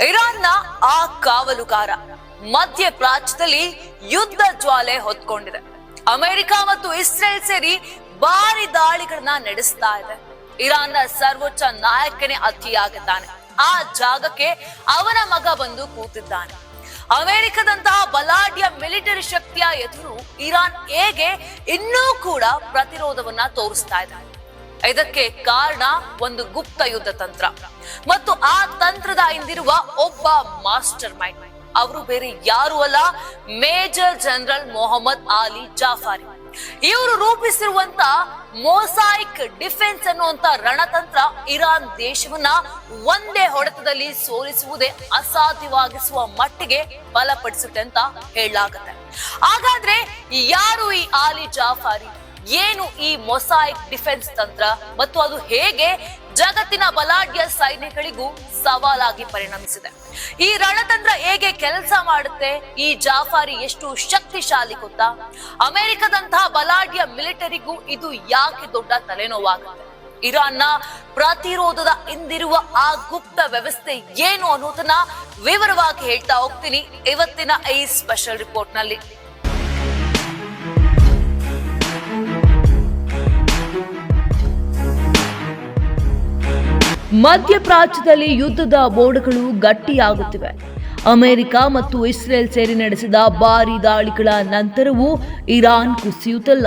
ಇರಾನ್ನ ಆ ಕಾವಲುಗಾರ ಮಧ್ಯಪ್ರಾಚ್ಯದಲ್ಲಿ ಯುದ್ಧ ಜ್ವಾಲೆ ಹೊತ್ಕೊಂಡಿದೆ. ಅಮೆರಿಕ ಮತ್ತು ಇಸ್ರೇಲ್ ಸೇರಿ ಭಾರಿ ದಾಳಿಗಳನ್ನ ನಡೆಸ್ತಾ ಇದೆ. ಇರಾನ್ನ ಸರ್ವೋಚ್ಚ ನಾಯಕನೇ ಅತಿಯಾಗಿದ್ದಾನೆ. ಆ ಜಾಗಕ್ಕೆ ಅವನ ಮಗ ಬಂದು ಕೂತಿದ್ದಾನೆ. ಅಮೆರಿಕದಂತಹ ಬಲಾಢ್ಯ ಮಿಲಿಟರಿ ಶಕ್ತಿಯ ಎದುರು ಇರಾನ್ ಹೇಗೆ ಇನ್ನೂ ಕೂಡ ಪ್ರತಿರೋಧವನ್ನ ತೋರಿಸ್ತಾ ಇದೆ. ಇದಕ್ಕೆ ಕಾರಣ ಒಂದು ಗುಪ್ತ ಯುದ್ಧ ತಂತ್ರ ಮತ್ತು ಆ ತಂತ್ರದ ಹಿಂದಿರುವ ಒಬ್ಬ ಮಾಸ್ಟರ್ ಮೈಂಡ್. ಅವರು ಬೇರೆ ಯಾರು ಅಲ್ಲ, ಮೇಜರ್ ಜನರಲ್ ಮೊಹಮ್ಮದ್ ಆಲಿ ಜಾಫಾರಿ. ಇವರು ರೂಪಿಸಿರುವಂತ ಮೊಸಾಯಿಕ್ ಡಿಫೆನ್ಸ್ ಅನ್ನುವಂತ ರಣತಂತ್ರ ಇರಾನ್ ದೇಶವನ್ನ ಒಂದೇ ಹೊಡೆತದಲ್ಲಿ ಸೋಲಿಸುವುದೇ ಅಸಾಧ್ಯವಾಗಿಸುವ ಮಟ್ಟಿಗೆ ಬಲಪಡಿಸುತ್ತೆ ಅಂತ ಹೇಳಲಾಗುತ್ತೆ. ಹಾಗಾದ್ರೆ ಯಾರು ಈ ಆಲಿ ಜಾಫಾರಿ? ಏನು ಈ ಮೊಸಾಯಿಕ್ ಡಿಫೆನ್ಸ್ ತಂತ್ರ ಮತ್ತು ಅದು ಹೇಗೆ ಜಗತ್ತಿನ ಬಲಾಢ್ಯ ಸೈನ್ಯಗಳಿಗೂ ಸವಾಲಾಗಿ ಪರಿಣಮಿಸಿದೆ? ಈ ರಣತಂತ್ರ ಹೇಗೆ ಕೆಲಸ ಮಾಡುತ್ತೆ? ಈ ಜಾಫಾರಿ ಎಷ್ಟು ಶಕ್ತಿಶಾಲಿ ಗೊತ್ತಾ? ಅಮೆರಿಕದಂತಹ ಬಲಾಢ್ಯ ಮಿಲಿಟರಿಗೂ ಇದು ಯಾಕೆ ದೊಡ್ಡ ತಲೆನೋವಾಗುತ್ತೆ? ಇರಾನ್ನ ಪ್ರತಿರೋಧದ ಹಿಂದಿರುವ ಆ ಗುಪ್ತ ವ್ಯವಸ್ಥೆ ಏನು ಅನ್ನೋದನ್ನ ವಿವರವಾಗಿ ಹೇಳ್ತಾ ಹೋಗ್ತೀನಿ ಇವತ್ತಿನ ಈ ಸ್ಪೆಷಲ್ ರಿಪೋರ್ಟ್ ನಲ್ಲಿ. ಮಧ್ಯಪ್ರಾಚ್ಯದಲ್ಲಿ ಯುದ್ಧದ ಬೋರ್ಡ್ಗಳು ಗಟ್ಟಿಯಾಗುತ್ತಿವೆ. ಅಮೆರಿಕ ಮತ್ತು ಇಸ್ರೇಲ್ ಸೇರಿ ನಡೆಸಿದ ಭಾರಿ ದಾಳಿಗಳ ನಂತರವೂ ಇರಾನ್ ಕುಸಿಯುತ್ತಿಲ್ಲ.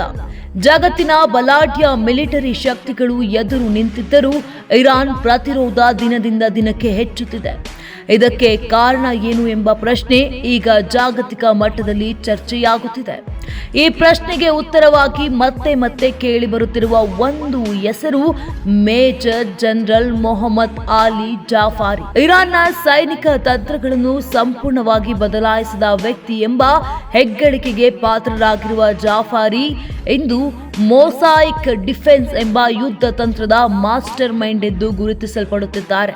ಜಗತ್ತಿನ ಬಲಾಢ್ಯ ಮಿಲಿಟರಿ ಶಕ್ತಿಗಳು ಎದುರು ನಿಂತಿದ್ದರೂ ಇರಾನ್ ಪ್ರತಿರೋಧ ದಿನದಿಂದ ದಿನಕ್ಕೆ ಹೆಚ್ಚುತ್ತಿದೆ. ಇದಕ್ಕೆ ಕಾರಣ ಏನು ಎಂಬ ಪ್ರಶ್ನೆ ಈಗ ಜಾಗತಿಕ ಮಟ್ಟದಲ್ಲಿ ಚರ್ಚೆಯಾಗುತ್ತಿದೆ. ಈ ಪ್ರಶ್ನೆಗೆ ಉತ್ತರವಾಗಿ ಮತ್ತೆ ಮತ್ತೆ ಕೇಳಿ ಬರುತ್ತಿರುವ ಒಂದು ಹೆಸರು ಮೇಜರ್ ಜನರಲ್ ಮೊಹಮ್ಮದ್ ಆಲಿ ಜಾಫಾರಿ. ಇರಾನ್ನ ಸೈನಿಕ ತಂತ್ರಗಳನ್ನು ಸಂಪೂರ್ಣವಾಗಿ ಬದಲಾಯಿಸಿದ ವ್ಯಕ್ತಿ ಎಂಬ ಹೆಗ್ಗಳಿಕೆಗೆ ಪಾತ್ರರಾಗಿರುವ ಜಾಫಾರಿ ಇಂದು ಮೊಸಾಯಿಕ್ ಡಿಫೆನ್ಸ್ ಎಂಬ ಯುದ್ಧ ತಂತ್ರದ ಮಾಸ್ಟರ್ ಮೈಂಡ್ ಎಂದು ಗುರುತಿಸಲ್ಪಡುತ್ತಿದ್ದಾರೆ.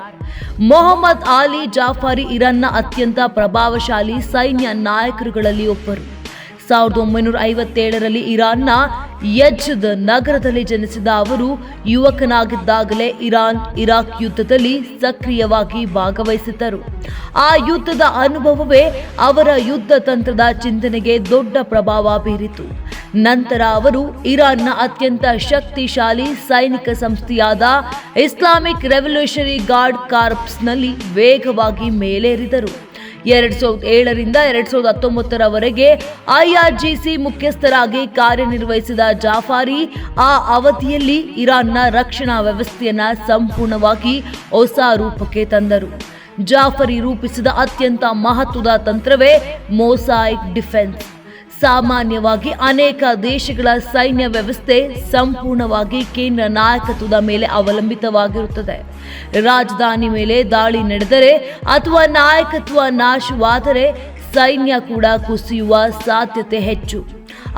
ಮೊಹಮ್ಮದ್ ಆಲಿ ಜಾಫಾರಿ ಇರಾನ್ನ ಅತ್ಯಂತ ಪ್ರಭಾವಶಾಲಿ ಸೈನ್ಯ ನಾಯಕರುಗಳಲ್ಲಿ ಒಬ್ಬರು. 1957ರಲ್ಲಿ ಇರಾನ್ನ ಯಜ್ದ್ ನಗರದಲ್ಲಿ ಜನಿಸಿದ ಅವರು ಯುವಕನಾಗಿದ್ದಾಗಲೇ ಇರಾನ್ ಇರಾಕ್ ಯುದ್ಧದಲ್ಲಿ ಸಕ್ರಿಯವಾಗಿ ಭಾಗವಹಿಸಿದ್ದರು. ಆ ಯುದ್ಧದ ಅನುಭವವೇ ಅವರ ಯುದ್ಧ ತಂತ್ರದ ಚಿಂತನೆಗೆ ದೊಡ್ಡ ಪ್ರಭಾವ ಬೀರಿತು. ನಂತರ ಅವರು ಇರಾನ್ನ ಅತ್ಯಂತ ಶಕ್ತಿಶಾಲಿ ಸೈನಿಕ ಸಂಸ್ಥೆಯಾದ ಇಸ್ಲಾಮಿಕ್ ರೆವಲ್ಯೂಷನರಿ ಗಾರ್ಡ್ ಕಾರ್ಪ್ಸ್ನಲ್ಲಿ ವೇಗವಾಗಿ ಮೇಲೇರಿದರು. 2007ರಿಂದ 2019ರವರೆಗೆ IRGC ಮುಖ್ಯಸ್ಥರಾಗಿ ಕಾರ್ಯನಿರ್ವಹಿಸಿದ ಜಾಫಾರಿ ಆ ಅವಧಿಯಲ್ಲಿ ಇರಾನ್ನ ರಕ್ಷಣಾ ವ್ಯವಸ್ಥೆಯನ್ನ ಸಂಪೂರ್ಣವಾಗಿ ಹೊಸ ರೂಪಕ್ಕೆ ತಂದರು. ಜಾಫರಿ ರೂಪಿಸಿದ ಅತ್ಯಂತ ಮಹತ್ವದ ತಂತ್ರವೇ ಮೊಸಾಯಿಕ್ ಡಿಫೆನ್ಸ್. ಸಾಮಾನ್ಯವಾಗಿ ಅನೇಕ ದೇಶಗಳ ಸೈನ್ಯ ವ್ಯವಸ್ಥೆ ಸಂಪೂರ್ಣವಾಗಿ ಕೇಂದ್ರ ನಾಯಕತ್ವದ ಮೇಲೆ ಅವಲಂಬಿತವಾಗಿರುತ್ತದೆ. ರಾಜಧಾನಿ ಮೇಲೆ ದಾಳಿ ನಡೆದರೆ ಅಥವಾ ನಾಯಕತ್ವ ನಾಶವಾದರೆ ಸೈನ್ಯ ಕೂಡ ಕುಸಿಯುವ ಸಾಧ್ಯತೆ ಹೆಚ್ಚು.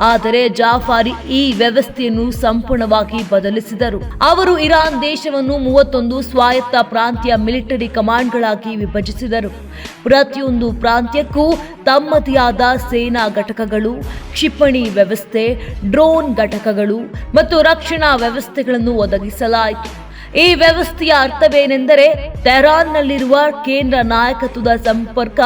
ಆದರೆ ಜಾಫಾರಿ ಈ ವ್ಯವಸ್ಥೆಯನ್ನು ಸಂಪೂರ್ಣವಾಗಿ ಬದಲಿಸಿದರು. ಅವರು ಇರಾನ್ ದೇಶವನ್ನು 31 ಸ್ವಾಯತ್ತ ಪ್ರಾಂತ್ಯ ಮಿಲಿಟರಿ ಕಮಾಂಡ್ಗಳಾಗಿ ವಿಭಜಿಸಿದರು. ಪ್ರತಿಯೊಂದು ಪ್ರಾಂತ್ಯಕ್ಕೂ ತಮ್ಮದೇ ಆದ ಸೇನಾ ಘಟಕಗಳು, ಕ್ಷಿಪಣಿ ವ್ಯವಸ್ಥೆ, ಡ್ರೋನ್ ಘಟಕಗಳು ಮತ್ತು ರಕ್ಷಣಾ ವ್ಯವಸ್ಥೆಗಳನ್ನು ಒದಗಿಸಲಾಯಿತು. ಈ ವ್ಯವಸ್ಥೆಯ ಅರ್ಥವೇನೆಂದರೆ ತೆಹರಾನ್ನಲ್ಲಿರುವ ಕೇಂದ್ರ ನಾಯಕತ್ವದ ಸಂಪರ್ಕ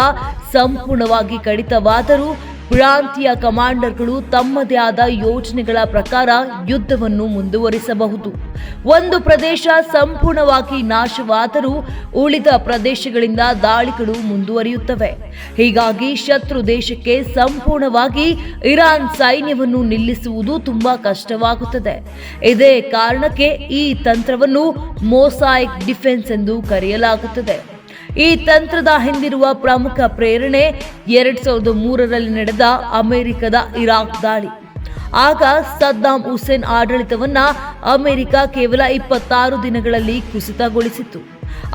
ಸಂಪೂರ್ಣವಾಗಿ ಕಡಿತವಾದರೂ ಪ್ರಾಂತೀಯ ಕಮಾಂಡರ್ಗಳು ತಮ್ಮದೇ ಆದ ಯೋಜನೆಗಳ ಪ್ರಕಾರ ಯುದ್ಧವನ್ನು ಮುಂದುವರಿಸಬಹುದು. ಒಂದು ಪ್ರದೇಶ ಸಂಪೂರ್ಣವಾಗಿ ನಾಶವಾದರೂ ಉಳಿದ ಪ್ರದೇಶಗಳಿಂದ ದಾಳಿಗಳು ಮುಂದುವರಿಯುತ್ತವೆ. ಹೀಗಾಗಿ ಶತ್ರು ದೇಶಕ್ಕೆ ಸಂಪೂರ್ಣವಾಗಿ ಇರಾನ್ ಸೈನ್ಯವನ್ನು ನಿಲ್ಲಿಸುವುದು ತುಂಬಾ ಕಷ್ಟವಾಗುತ್ತದೆ. ಇದೇ ಕಾರಣಕ್ಕೆ ಈ ತಂತ್ರವನ್ನು ಮೊಸಾಯಿಕ್ ಡಿಫೆನ್ಸ್ ಎಂದು ಕರೆಯಲಾಗುತ್ತದೆ. ಈ ತಂತ್ರದ ಹಿಂದಿರುವ ಪ್ರಮುಖ ಪ್ರೇರಣೆ 2003ರಲ್ಲಿ ನಡೆದ ಅಮೆರಿಕದ ಇರಾಕ್ ದಾಳಿ. ಆಗ ಸದ್ದಾಂ ಹುಸೇನ್ ಆಡಳಿತವನ್ನ ಅಮೆರಿಕ ಕೇವಲ 26 ದಿನಗಳಲ್ಲಿ ಕುಸಿತಗೊಳಿಸಿತು.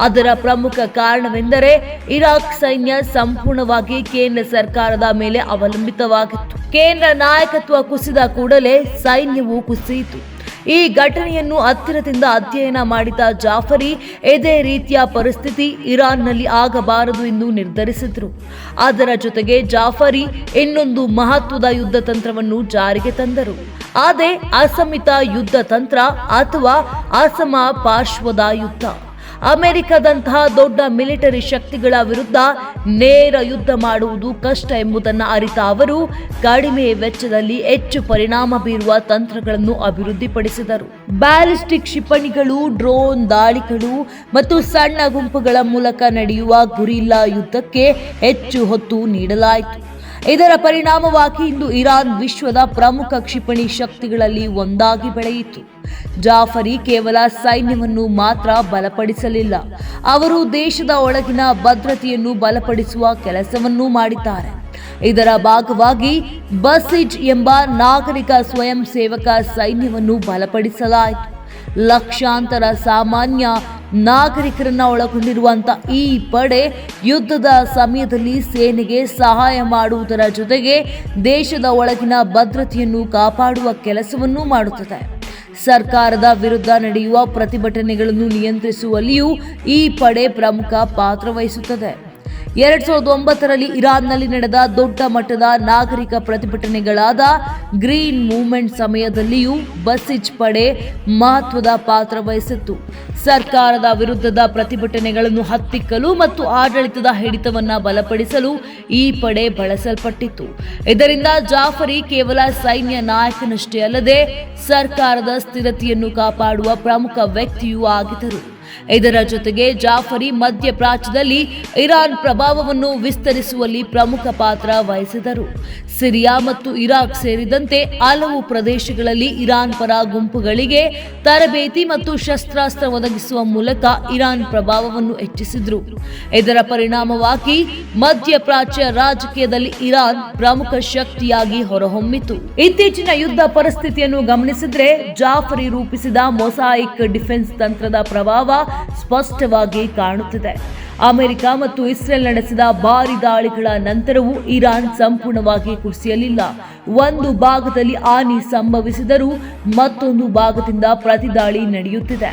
ಅದರ ಪ್ರಮುಖ ಕಾರಣವೆಂದರೆ ಇರಾಕ್ ಸೈನ್ಯ ಸಂಪೂರ್ಣವಾಗಿ ಕೇಂದ್ರ ಸರ್ಕಾರದ ಮೇಲೆ ಅವಲಂಬಿತವಾಗಿತ್ತು. ಕೇಂದ್ರ ನಾಯಕತ್ವ ಕುಸಿದ ಕೂಡಲೇ ಸೈನ್ಯವು ಕುಸಿಯಿತು. ಈ ಘಟನೆಯನ್ನು ಹತ್ತಿರದಿಂದ ಅಧ್ಯಯನ ಮಾಡಿದ ಜಾಫರಿ ಇದೇ ರೀತಿಯ ಪರಿಸ್ಥಿತಿ ಇರಾನ್ನಲ್ಲಿ ಆಗಬಾರದು ಎಂದು ನಿರ್ಧರಿಸಿದರು. ಅದರ ಜೊತೆಗೆ ಜಾಫರಿ ಇನ್ನೊಂದು ಮಹತ್ವದ ಯುದ್ಧ ತಂತ್ರವನ್ನು ಜಾರಿಗೆ ತಂದರು. ಅದೇ ಅಸಮಿತ ಯುದ್ಧ ತಂತ್ರ ಅಥವಾ ಅಸಮ ಪಾರ್ಶ್ವದ ಯುದ್ಧ. ಅಮೆರಿಕದಂತಹ ದೊಡ್ಡ ಮಿಲಿಟರಿ ಶಕ್ತಿಗಳ ವಿರುದ್ಧ ನೇರ ಯುದ್ಧ ಮಾಡುವುದು ಕಷ್ಟ ಎಂಬುದನ್ನು ಅರಿತ ಅವರು ಕಡಿಮೆ ವೆಚ್ಚದಲ್ಲಿ ಹೆಚ್ಚು ಪರಿಣಾಮ ಬೀರುವ ತಂತ್ರಗಳನ್ನು ಅಭಿವೃದ್ಧಿಪಡಿಸಿದರು. ಬ್ಯಾಲಿಸ್ಟಿಕ್ ಕ್ಷಿಪಣಿಗಳು, ಡ್ರೋನ್ ದಾಳಿಗಳು ಮತ್ತು ಸಣ್ಣ ಗುಂಪುಗಳ ಮೂಲಕ ನಡೆಯುವ ಗುರಿಲ್ಲಾ ಯುದ್ಧಕ್ಕೆ ಹೆಚ್ಚು ಹೊತ್ತು ನೀಡಲಾಯಿತು. ಇದರ ಪರಿಣಾಮವಾಗಿ ಇಂದು ಇರಾನ್ ವಿಶ್ವದ ಪ್ರಮುಖ ಕ್ಷಿಪಣಿ ಶಕ್ತಿಗಳಲ್ಲಿ ಒಂದಾಗಿ ಬೆಳೆಯಿತು. ಜಾಫರಿ ಕೇವಲ ಸೈನ್ಯವನ್ನು ಮಾತ್ರ ಬಲಪಡಿಸಲಿಲ್ಲ, ಅವರು ದೇಶದ ಒಳಗಿನ ಭದ್ರತೆಯನ್ನು ಬಲಪಡಿಸುವ ಕೆಲಸವನ್ನೂ ಮಾಡಿದ್ದಾರೆ. ಇದರ ಭಾಗವಾಗಿ ಬಸಿಜ್ ಎಂಬ ನಾಗರಿಕ ಸ್ವಯಂ ಸೇವಕ ಸೈನ್ಯವನ್ನು ಬಲಪಡಿಸಲಾಯಿತು. ಲಕ್ಷಾಂತರ ಸಾಮಾನ್ಯ ನಾಗರಿಕರನ್ನ ಒಳಗೊಂಡಿರುವಂತಹ ಈ ಪಡೆ ಯುದ್ಧದ ಸಮಯದಲ್ಲಿ ಸೇನೆಗೆ ಸಹಾಯ ಮಾಡುವುದರ ಜೊತೆಗೆ ದೇಶದ ಒಳಗಿನ ಭದ್ರತೆಯನ್ನು ಕಾಪಾಡುವ ಕೆಲಸವನ್ನೂ ಮಾಡುತ್ತದೆ. ಸರ್ಕಾರದ ವಿರುದ್ಧ ನಡೆಯುವ ಪ್ರತಿಭಟನೆಗಳನ್ನು ನಿಯಂತ್ರಿಸುವಲ್ಲಿಯೂ ಈ ಪಡೆ ಪ್ರಮುಖ ಪಾತ್ರ ವಹಿಸುತ್ತದೆ. 2009ರಲ್ಲಿ ಇರಾನ್ನಲ್ಲಿ ನಡೆದ ದೊಡ್ಡ ಮಟ್ಟದ ನಾಗರಿಕ ಪ್ರತಿಭಟನೆಗಳಾದ ಗ್ರೀನ್ ಮೂವ್ಮೆಂಟ್ ಸಮಯದಲ್ಲಿಯೂ ಬಸಿಜ್ ಪಡೆ ಮಹತ್ವದ ಪಾತ್ರ ವಹಿಸಿತ್ತು. ಸರ್ಕಾರದ ವಿರುದ್ಧದ ಪ್ರತಿಭಟನೆಗಳನ್ನು ಹತ್ತಿಕ್ಕಲು ಮತ್ತು ಆಡಳಿತದ ಹಿಡಿತವನ್ನು ಬಲಪಡಿಸಲು ಈ ಪಡೆ ಬಳಸಲ್ಪಟ್ಟಿತ್ತು. ಇದರಿಂದ ಜಾಫರಿ ಕೇವಲ ಸೈನ್ಯ ನಾಯಕನಷ್ಟೇ ಅಲ್ಲದೆ ಸರ್ಕಾರದ ಸ್ಥಿರತೆಯನ್ನು ಕಾಪಾಡುವ ಪ್ರಮುಖ ವ್ಯಕ್ತಿಯೂ ಆಗಿದ್ದರು. ಇದರ ಜೊತೆಗೆ ಜಾಫರಿ ಮಧ್ಯಪ್ರಾಚ್ಯದಲ್ಲಿ ಇರಾನ್ ಪ್ರಭಾವವನ್ನು ವಿಸ್ತರಿಸುವಲ್ಲಿ ಪ್ರಮುಖ ಪಾತ್ರ ವಹಿಸಿದರು. ಸಿರಿಯಾ ಮತ್ತು ಇರಾಕ್ ಸೇರಿದಂತೆ ಹಲವು ಪ್ರದೇಶಗಳಲ್ಲಿ ಇರಾನ್ ಪರ ಗುಂಪುಗಳಿಗೆ ತರಬೇತಿ ಮತ್ತು ಶಸ್ತ್ರಾಸ್ತ್ರ ಒದಗಿಸುವ ಮೂಲಕ ಇರಾನ್ ಪ್ರಭಾವವನ್ನು ಹೆಚ್ಚಿಸಿದರು. ಇದರ ಪರಿಣಾಮವಾಗಿ ಮಧ್ಯಪ್ರಾಚ್ಯ ರಾಜಕೀಯದಲ್ಲಿ ಇರಾನ್ ಪ್ರಮುಖ ಶಕ್ತಿಯಾಗಿ ಹೊರಹೊಮ್ಮಿತು. ಇತ್ತೀಚಿನ ಯುದ್ಧ ಪರಿಸ್ಥಿತಿಯನ್ನು ಗಮನಿಸಿದ್ರೆ ಜಾಫರಿ ರೂಪಿಸಿದ ಮೊಸಾಯಿಕ್ ಡಿಫೆನ್ಸ್ ತಂತ್ರದ ಪ್ರಭಾವ ಸ್ಪಷ್ಟವಾಗಿ ಕಾಣುತ್ತಿದೆ. ಅಮೆರಿಕ ಮತ್ತು ಇಸ್ರೇಲ್ ನಡೆಸಿದ ಭಾರಿ ದಾಳಿಗಳ ನಂತರವೂ ಇರಾನ್ ಸಂಪೂರ್ಣವಾಗಿ ಕುಸಿಯಲಿಲ್ಲ. ಒಂದು ಭಾಗದಲ್ಲಿ ಹಾನಿ ಸಂಭವಿಸಿದರೂ ಮತ್ತೊಂದು ಭಾಗದಿಂದ ಪ್ರತಿದಾಳಿ ನಡೆಯುತ್ತಿದೆ.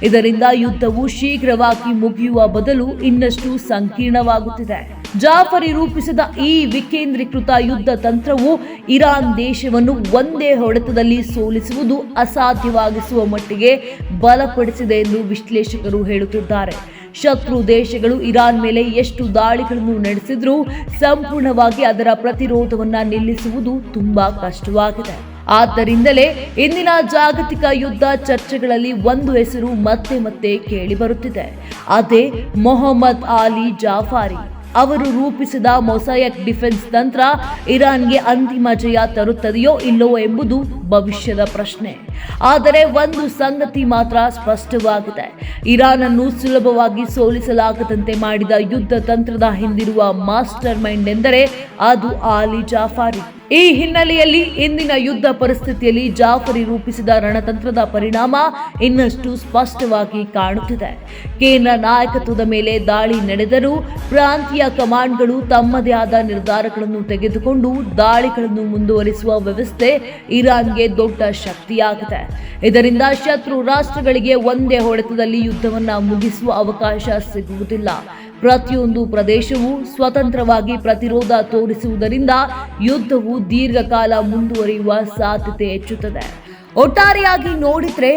ಇದರಿಂದ ಯುದ್ಧವು ಶೀಘ್ರವಾಗಿ ಮುಗಿಯುವ ಬದಲು ಇನ್ನಷ್ಟು ಸಂಕೀರ್ಣವಾಗುತ್ತಿದೆ. ಜಾಫರಿ ರೂಪಿಸಿದ ಈ ವಿಕೇಂದ್ರೀಕೃತ ಯುದ್ಧ ತಂತ್ರವು ಇರಾನ್ ದೇಶವನ್ನು ಒಂದೇ ಹೊಡೆತದಲ್ಲಿ ಸೋಲಿಸುವುದು ಅಸಾಧ್ಯವಾಗಿಸುವ ಮಟ್ಟಿಗೆ ಬಲಪಡಿಸಿದೆ ಎಂದು ವಿಶ್ಲೇಷಕರು ಹೇಳುತ್ತಿದ್ದಾರೆ. ಶತ್ರು ದೇಶಗಳು ಇರಾನ್ ಮೇಲೆ ಎಷ್ಟು ದಾಳಿಗಳನ್ನು ನಡೆಸಿದ್ರೂ ಸಂಪೂರ್ಣವಾಗಿ ಅದರ ಪ್ರತಿರೋಧವನ್ನು ನಿಲ್ಲಿಸುವುದು ತುಂಬಾ ಕಷ್ಟವಾಗಿದೆ. ಆದ್ದರಿಂದಲೇ ಇಂದಿನ ಜಾಗತಿಕ ಯುದ್ಧ ಚರ್ಚೆಗಳಲ್ಲಿ ಒಂದು ಹೆಸರು ಮತ್ತೆ ಮತ್ತೆ ಕೇಳಿ ಬರುತ್ತಿದೆ. ಅದೇ ಮೊಹಮ್ಮದ್ ಆಲಿ ಜಾಫರಿ. ಅವರು ರೂಪಿಸಿದ ಮೊಸಾಯಿಕ್ ಡಿಫೆನ್ಸ್ ತಂತ್ರ ಇರಾನ್ಗೆ ಅಂತಿಮ ಜಯ ತರುತ್ತದೆಯೋ ಇಲ್ಲವೋ ಎಂಬುದು ಭವಿಷ್ಯದ ಪ್ರಶ್ನೆ. ಆದರೆ ಒಂದು ಸಂಗತಿ ಮಾತ್ರ ಸ್ಪಷ್ಟವಾಗಿದೆ. ಇರಾನ್ ಅನ್ನು ಸುಲಭವಾಗಿ ಸೋಲಿಸಲಾಗದಂತೆ ಮಾಡಿದ ಯುದ್ಧ ತಂತ್ರದ ಹಿಂದಿರುವ ಮಾಸ್ಟರ್ ಮೈಂಡ್ ಎಂದರೆ ಅದು ಆಲಿ ಜಾಫರಿ. ಈ ಹಿನ್ನೆಲೆಯಲ್ಲಿ ಇಂದಿನ ಯುದ್ಧ ಪರಿಸ್ಥಿತಿಯಲ್ಲಿ ಜಾಫರಿ ರೂಪಿಸಿದ ರಣತಂತ್ರದ ಪರಿಣಾಮ ಇನ್ನಷ್ಟು ಸ್ಪಷ್ಟವಾಗಿ ಕಾಣುತ್ತಿದೆ. ಕೇಂದ್ರ ನಾಯಕತ್ವದ ಮೇಲೆ ದಾಳಿ ನಡೆದರೂ ಪ್ರಾಂತೀಯ ಕಮಾಂಡ್ಗಳು ತಮ್ಮದೇ ಆದ ನಿರ್ಧಾರಗಳನ್ನು ತೆಗೆದುಕೊಂಡು ದಾಳಿಗಳನ್ನು ಮುಂದುವರಿಸುವ ವ್ಯವಸ್ಥೆ ಇರಾನ್ಗೆ ದೊಡ್ಡ ಶಕ್ತಿಯಾಗಿದೆ. ಇದರಿಂದ ಶತ್ರು ರಾಷ್ಟ್ರಗಳಿಗೆ ಒಂದೇ ಹೊಡೆತದಲ್ಲಿ ಯುದ್ಧವನ್ನು ಮುಗಿಸುವ ಅವಕಾಶ ಸಿಗುವುದಿಲ್ಲ. ಪ್ರತಿಯೊಂದು ಪ್ರದೇಶವು ಸ್ವತಂತ್ರವಾಗಿ ಪ್ರತಿರೋಧ ತೋರಿಸುವುದರಿಂದ ಯುದ್ಧವು ದೀರ್ಘಕಾಲ ಮುಂದುವರಿಯುವ ಸಾಧ್ಯತೆ ಹೆಚ್ಚುತ್ತದೆ. ಒಟ್ಟಾರೆಯಾಗಿ ನೋಡಿದ್ರೆ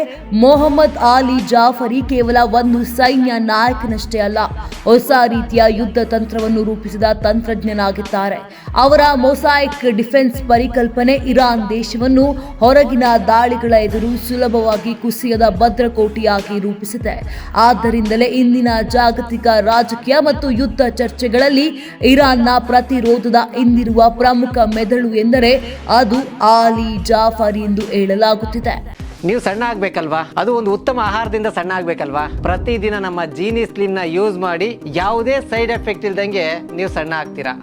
ಮೊಹಮ್ಮದ್ ಆಲಿ ಜಾಫರಿ ಕೇವಲ ಒಂದು ಸೈನ್ಯ ನಾಯಕನಷ್ಟೇ ಅಲ್ಲ, ಹೊಸ ರೀತಿಯ ಯುದ್ಧ ತಂತ್ರವನ್ನು ರೂಪಿಸಿದ ತಂತ್ರಜ್ಞನಾಗಿದ್ದಾರೆ. ಅವರ ಮೊಸಾಯಿಕ್ ಡಿಫೆನ್ಸ್ ಪರಿಕಲ್ಪನೆ ಇರಾನ್ ದೇಶವನ್ನು ಹೊರಗಿನ ದಾಳಿಗಳ ಎದುರು ಸುಲಭವಾಗಿ ಕುಸಿಯದ ಭದ್ರಕೋಟೆಯಾಗಿ ರೂಪಿಸಿದೆ. ಆದ್ದರಿಂದಲೇ ಇಂದಿನ ಜಾಗತಿಕ ರಾಜಕೀಯ ಮತ್ತು ಯುದ್ಧ ಚರ್ಚೆಗಳಲ್ಲಿ ಇರಾನ್ನ ಪ್ರತಿರೋಧದ ಹಿಂದಿರುವ ಪ್ರಮುಖ ಮೆದುಳು ಎಂದರೆ ಅದು ಆಲಿ ಜಾಫರಿ ಎಂದು ಹೇಳಲಾಗುತ್ತದೆ. ನೀವು ಸಣ್ಣ ಆಗ್ಬೇಕಲ್ವಾ? ಅದು ಒಂದು ಉತ್ತಮ ಆಹಾರದಿಂದ ಸಣ್ಣ ಆಗ್ಬೇಕಲ್ವಾ? ಪ್ರತಿದಿನ ನಮ್ಮ ಜೀನಿ ಸ್ಲಿಮ್ ನ ಯೂಸ್ ಮಾಡಿ ಯಾವುದೇ ಸೈಡ್ ಎಫೆಕ್ಟ್ ಇಲ್ದಂಗೆ ನೀವು ಸಣ್ಣ ಆಗ್ತೀರಾ.